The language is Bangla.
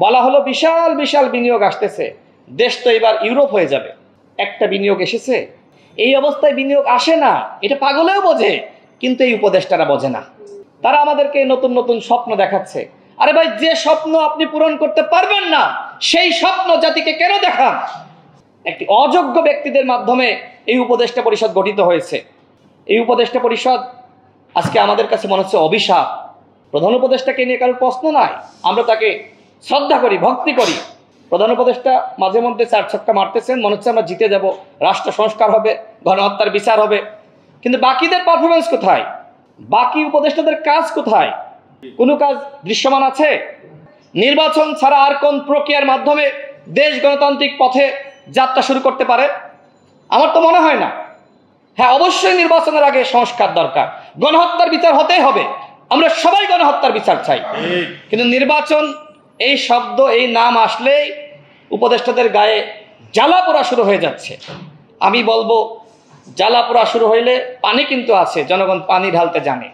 বলা হলো বিশাল বিশাল বিনিয়োগ আসতেছে, দেশ তো এবার ইউরোপ হয়ে যাবে। একটা বিনিয়োগ এসেছে, এই অবস্থায় বিনিয়োগ আসে না, এটা পাগলেও বোঝে, কিন্তু এই উপদেষ্টারা বোঝে না। তারা আমাদেরকে নতুন নতুন স্বপ্ন দেখাচ্ছে। আরে ভাই, যে স্বপ্ন আপনি পূরণ করতে পারবেন না, সেই স্বপ্ন জাতিকে কেন দেখান? একটি অযোগ্য ব্যক্তিদের মাধ্যমে এই উপদেষ্টা পরিষদ গঠিত হয়েছে। এই উপদেষ্টা পরিষদ আজকে আমাদের কাছে মনে হচ্ছে অভিশাপ। প্রধান উপদেষ্টাকে নিয়ে কারোর প্রশ্ন নাই, আমরা তাকে শ্রদ্ধা করি, ভক্তি করি। প্রধান উপদেষ্টা মাঝে মধ্যে 4 ছক্কা মারতেছেন, মনে হচ্ছে আমরা জিতে যাব, রাষ্ট্র সংস্কার হবে, গণহত্যার বিচার হবে। কিন্তু বাকিদের পারফরমেন্স কোথায়? বাকি উপদেষ্টাদের কাজ কোথায়? কোনো কাজ দৃশ্যমান আছে? নির্বাচন ছাড়া আর কোন প্রক্রিয়ার মাধ্যমে দেশ গণতান্ত্রিক পথে যাত্রা শুরু করতে পারে? আমার তো মনে হয় না। হ্যাঁ, অবশ্যই নির্বাচনের আগে সংস্কার দরকার, গণহত্যার বিচার হতেই হবে, আমরা সবাই গণহত্যার বিচার চাই। কিন্তু নির্বাচন এই শব্দ, এই নাম আসলেই উপদেষ্টাদের গায়ে জ্বালা পোড়া শুরু হয়ে যাচ্ছে। আমি বলবো, জ্বালা পোড়া শুরু হইলে পানি কিন্তু আছে, জনগণ পানি ঢালতে জানে।